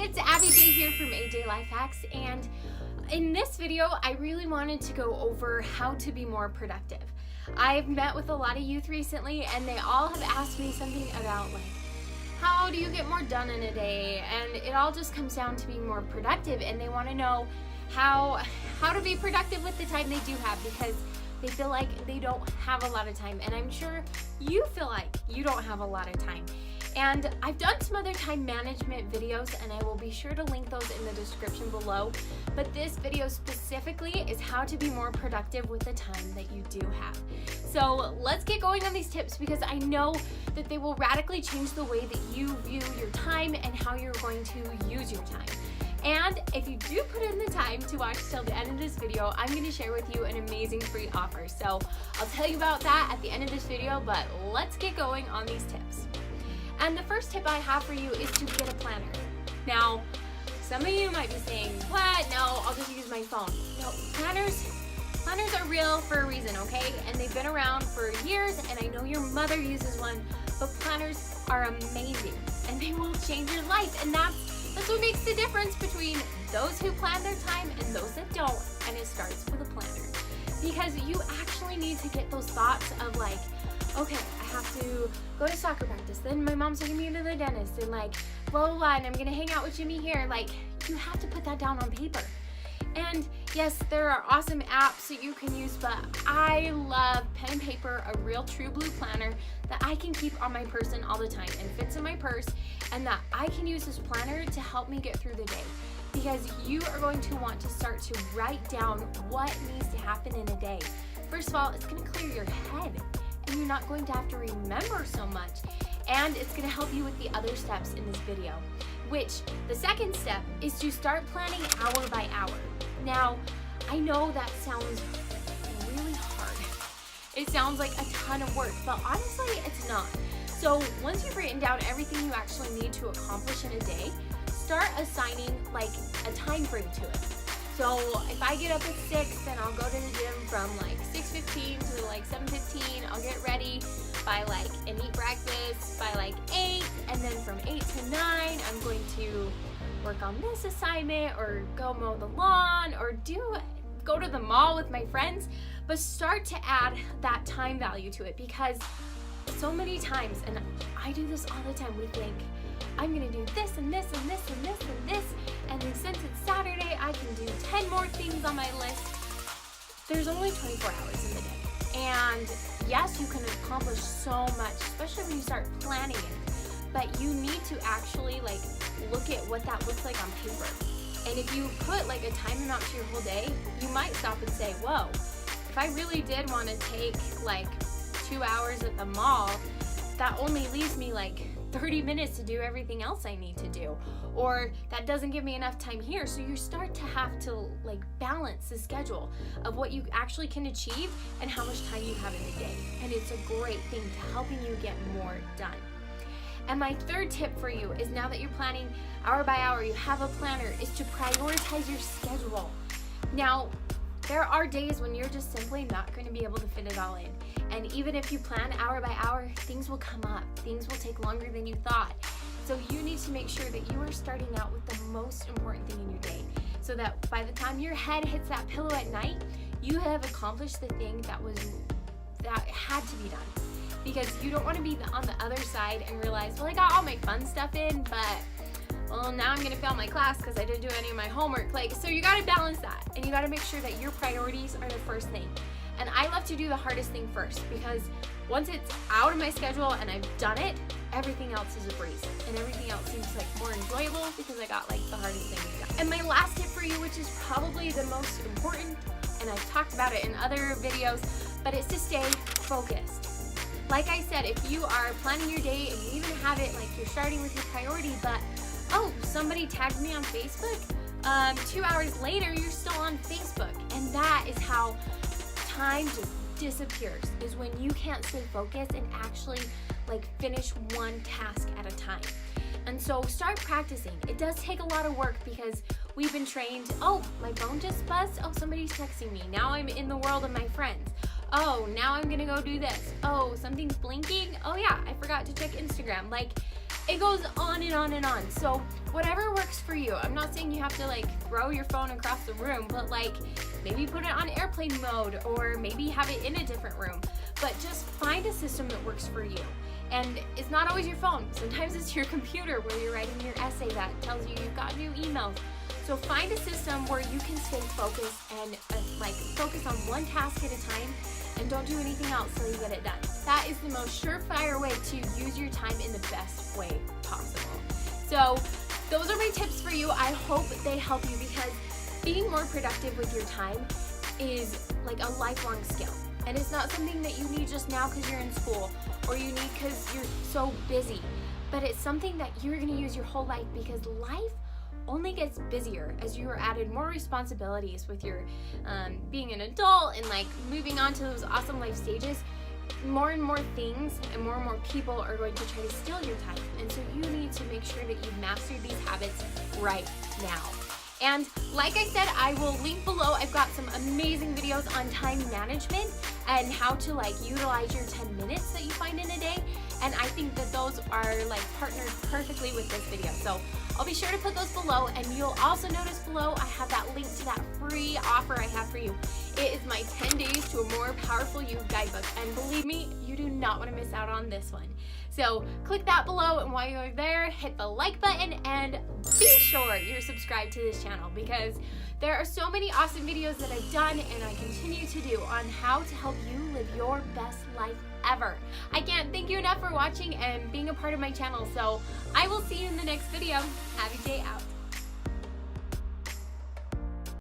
it's Abbi J here from AJ Life Hacks, and in this video I really wanted to go over how to be more productive. I've met with a lot of youth recently and they all have asked me something about like, how do you get more done in a day? And it all just comes down to being more productive, and they want to know how to be productive with the time they do have, because they feel like they don't have a lot of time, and I'm sure you feel like you don't have a lot of time. And I've done some other time management videos, and I will be sure to link those in the description below. But this video specifically is how to be more productive with the time that you do have. So let's get going on these tips, because I know that they will radically change the way that you view your time and how you're going to use your time. And if you do put in the time to watch till the end of this video, I'm going to share with you an amazing free offer. So I'll tell you about that at the end of this video, but let's get going on these tips. And the first tip I have for you is to get a planner. Now, some of you might be saying, what? No, I'll just use my phone. No, planners are real for a reason, okay? And they've been around for years, and I know your mother uses one, but planners are amazing, and they will change your life. And that's what makes the difference between those who plan their time and those that don't, and it starts with a planner. Because you actually need to get those thoughts of like, okay, I have to go to soccer practice, then my mom's taking me to the dentist, and like, blah, blah, blah, and I'm gonna hang out with Jimmy here. Like, you have to put that down on paper. And yes, there are awesome apps that you can use, but I love pen and paper, a real true blue planner that I can keep on my person all the time and fits in my purse, and that I can use this planner to help me get through the day. Because you are going to want to start to write down what needs to happen in a day. First of all, it's gonna clear your head, and you're not going to have to remember so much. And it's gonna help you with the other steps in this video, which the second step is to start planning hour by hour. Now, I know that sounds really hard. It sounds like a ton of work, but honestly, it's not. So once you've written down everything you actually need to accomplish in a day, start assigning like a time frame to it. So if I get up at 6, then I'll go to the gym from like 6:15 to like 7:15. I'll get ready by like and eat breakfast by like 8, and then from 8 to 9, I'm going to work on this assignment or go mow the lawn or go to the mall with my friends. But start to add that time value to it, because so many times, and I do this all the time, we think, I'm gonna do this and this and this and this and this, and then since it's Saturday, I can do 10 more things on my list. There's only 24 hours in the day. And yes, you can accomplish so much, especially when you start planning it. But you need to actually like look at what that looks like on paper. And if you put like a time amount to your whole day, you might stop and say, whoa, if I really did want to take like 2 hours at the mall, that only leaves me like 30 minutes to do everything else I need to do, or that doesn't give me enough time here. So you start to have to like balance the schedule of what you actually can achieve and how much time you have in the day. And it's a great thing to helping you get more done. And my third tip for you is, now that you're planning hour by hour, you have a planner, is to prioritize your schedule. Now, there are days when you're just simply not going to be able to fit it all in. And even if you plan hour by hour, things will come up. Things will take longer than you thought. So you need to make sure that you are starting out with the most important thing in your day, so that by the time your head hits that pillow at night, you have accomplished the thing that had to be done. Because you don't want to be on the other side and realize, well, I got all my fun stuff in, but well, now I'm gonna fail my class because I didn't do any of my homework. Like, so you gotta balance that, and you gotta make sure that your priorities are the first thing. And I love to do the hardest thing first, because once it's out of my schedule and I've done it, everything else is a breeze, and everything else seems like more enjoyable because I got like the hardest thing done. And my last tip for you, which is probably the most important, and I've talked about it in other videos, but it's to stay focused. Like I said, if you are planning your day and you even have it like you're starting with your priority, but oh, somebody tagged me on Facebook, 2 hours later, you're still on Facebook. And that is how time just disappears, is when you can't stay focused and actually like finish one task at a time. And so start practicing. It does take a lot of work, because we've been trained, oh, my phone just buzzed, oh, somebody's texting me, now I'm in the world of my friends. Oh, now I'm gonna go do this. Oh, something's blinking. Oh yeah, I forgot to check Instagram. Like, It goes on and on and on. So whatever works for you. I'm not saying you have to like throw your phone across the room, but like maybe put it on airplane mode or maybe have it in a different room. But just find a system that works for you. And it's not always your phone. Sometimes it's your computer where you're writing your essay that tells you you've got new emails. So find a system where you can stay focused and like focus on one task at a time and don't do anything else till you get it done. That is the most surefire way to use your time in the best way possible. So those are my tips for you. I hope they help you because being more productive with your time is like a lifelong skill. And it's not something that you need just now because you're in school or you need because you're so busy. But it's something that you're going to use your whole life because life only gets busier as you are added more responsibilities with your being an adult and like moving on to those awesome life stages. More and more things and more people are going to try to steal your time. And so you need to make sure that you've mastered these habits right now. And like I said, I will link below. I've got some amazing videos on time management and how to like utilize your 10 minutes that you find in a day. And I think that those are like partnered perfectly with this video. So I'll be sure to put those below, and you'll also notice below I have that link to that free offer I have for you. It is my 10 days to a more powerful you guidebook. And believe me, you do not want to miss out on this one. So click that below, and while you're there, hit the like button and be sure you're subscribed to this channel because there are so many awesome videos that I've done and I continue to do on how to help you live your best life ever. I can't thank you enough for watching and being a part of my channel. So I will see you in the next video. Abbi J out.